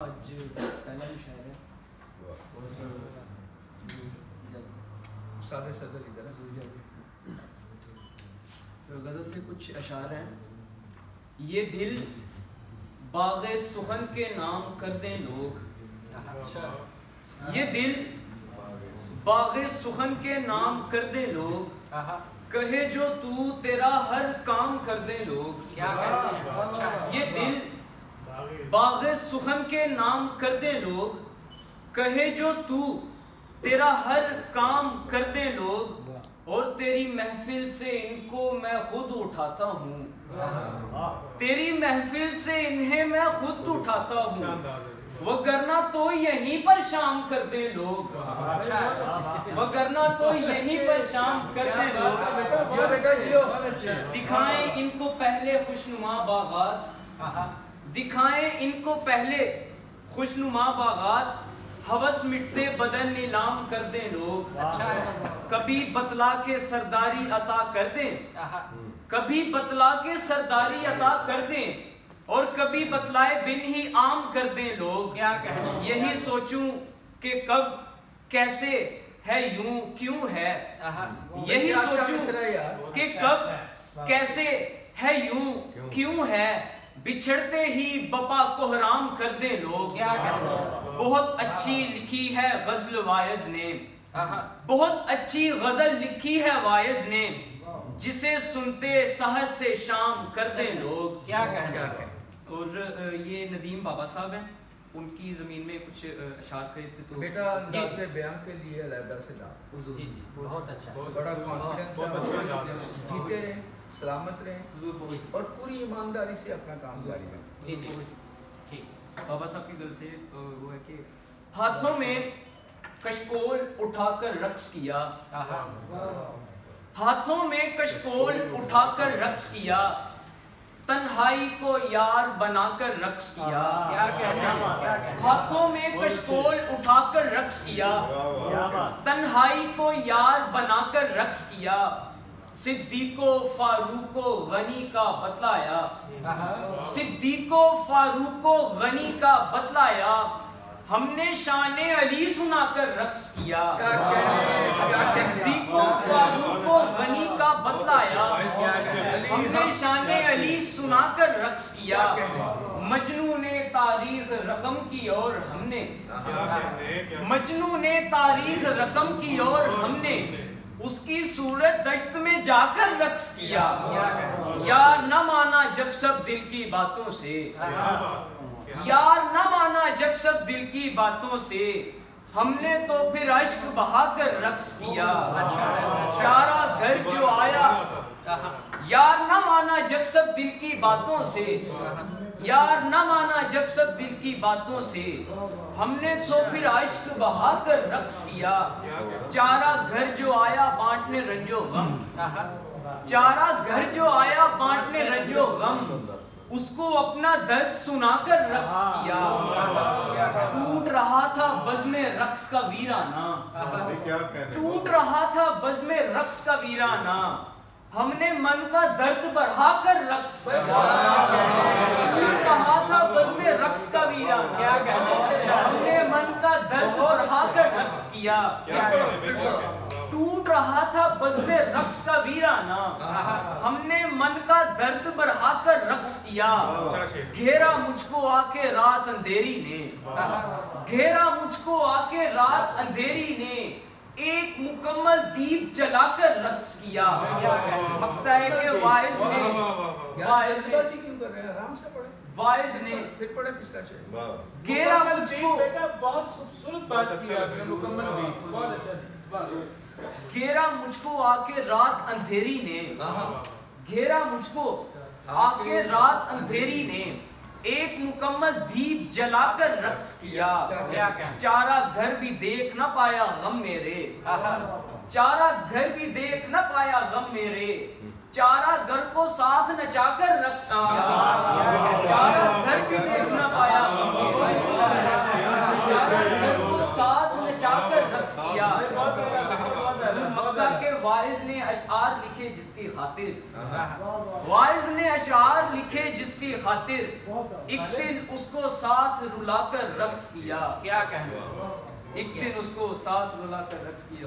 آج پہلا مشاعرہ ہے صدر ادھر غزل سے کچھ اشعار ہیں. یہ دل باغ سخن کے نام کر دیں لوگ, یہ دل باغ سخن کے نام کر دیں لوگ, کہے جو تو تیرا ہر کام کر دیں لوگ. کیا کہتے ہیں؟ یہ دل باغ سخن کے نام کر دیں لوگ, کہے جو تو تیرا ہر کام کر دیں لوگ, اور تیری محفل سے ان کو میں خود اٹھاتا ہوں, تیری محفل سے انہیں میں خود اٹھاتا ہوں, وگرنہ تو یہیں پر شام کر دیں لوگ, وگرنہ تو یہیں پر شام کر دیں لوگ. دکھائیں ان کو پہلے خوشنما باغات, دکھائیں ان کو پہلے خوشنما باغات, ہوس مٹتے بدن نیلام کر دیں لوگ. کبھی بتلا کے سرداری عطا کر دیں, کبھی بتلا کے سرداری عطا کر دیں, اور کبھی بتلائے بن ہی عام کر دیں لوگ. یہی سوچوں کہ کب کیسے ہے یوں کیوں ہے, یہی سوچوں کہ کب کیسے ہے یوں کیوں ہے, بچھڑتے ہی بپا کو حرام کر دیں لوگ. بہت اچھی لکھی ہے غزل وائز نے, بہت اچھی غزل لکھی ہے وائز نے, جسے سنتے سحر سے شام کر دیں لوگ. کیا کہنا. اور یہ ندیم بابا صاحب ہیں, ان کی زمین میں کچھ اشعار کہے تھے. تو بیٹا انداز بیان کے لیے علیحدہ سے دا, بہت اچھا, بڑا کانفیڈنس ہے, جیتے رہیں, سلامت رہیں, اور پوری ایمانداری سے اپنا کام جاری رکھیں. بابا صاحب کی دل سے وہ ہے کہ ہاتھوں میں کشکول اٹھا کر رقص کیا, ہاتھوں میں کشکول اٹھا کر رقص کیا, تنہائی کو یار بنا کر رقص کیا. ہاتھوں میں کشکول اٹھا کر رقص کیا, تنہائی کو یار بنا کر رقص کیا, صدیق و فاروق و غنی کا بتلایا, صدیق و فاروق و غنی کا بتلایا, ہم نے شان علی سنا کر رقص کیا. صدیق و فاروق و غنی کا بتلایا, ہم نے شان علی سنا کر رقص کیا. مجنوں نے تاریخ رقم کی اور ہم نے, مجنوں نے تاریخ رقم کی اور ہم نے اس کی صورت دشت میں جا کر رقص کیا. یار نہ مانا جب سب دل کی باتوں سے, یار نہ مانا جب سب دل کی باتوں سے, ہم نے تو پھر عشق بہا کر رقص کیا. چارہ گھر جو آیا, یار نہ مانا جب سب دل کی باتوں سے, یار نہ مانا جب سب دل کی باتوں سے, ہم نے تو پھر عشق بہا کر رقص کیا. چارہ گھر جو آیا بانٹنے رنج و غم, چارہ گھر جو آیا بانٹنے رنج و غم, اس کو اپنا درد سنا کر رقص کیا. ٹوٹ رہا تھا بزم رقص کا ویرانہ, ٹوٹ رہا تھا بزم رقص کا ویرانہ, ہم نے من کا درد بڑھا کر رقص کیا. ٹوٹ رہا تھا بزم رقص کا ویرانہ, ہم نے من کا درد بڑھا کر رقص کیا. ٹوٹ رہا تھا بزم رقص کا ویرانہ, ہم نے من کا درد بڑھا کر رقص کیا. گھیرا مجھ کو آ کے رات اندھیری نے, گھیرا مجھ کو آ کے رات اندھیری نے, ایک مکمل دیپ جلا کر رقص کیا. لگتا ہے کہ وائز نے, وائز نے وائز نے پھر پڑھے پچھلا شعر. گھیرا مجھ کو, بیٹا بہت خوبصورت بات کی آپ نے, مکمل دی, بہت اچھا. گھیرا مجھ کو آ کے رات اندھیری نے, گھیرا مجھ کو آ کے رات اندھیری نے, ایک مکمل دیپ جلا کر رقص کیا. چارہ گھر بھی دیکھ نہ پایا غم میرے, چارہ گھر بھی دیکھ نہ پایا غم میرے, چارہ گھر کو ساتھ نچا کر رقص کیا. چارہ گھر بھی دیکھ نہ پایا غم میرے, چارہ گھر کو ساتھ نچا کر رقص کیا. مکہ کے واعظ نے اشعار لکھے جس کی خاطر، واعظ نے اشعار لکھے جس کی خاطر، ایک دن اس کو ساتھ رلا کر رقص کیا. کیا کہنا، ایک دن اس کو ساتھ رلا کر رقص کیا.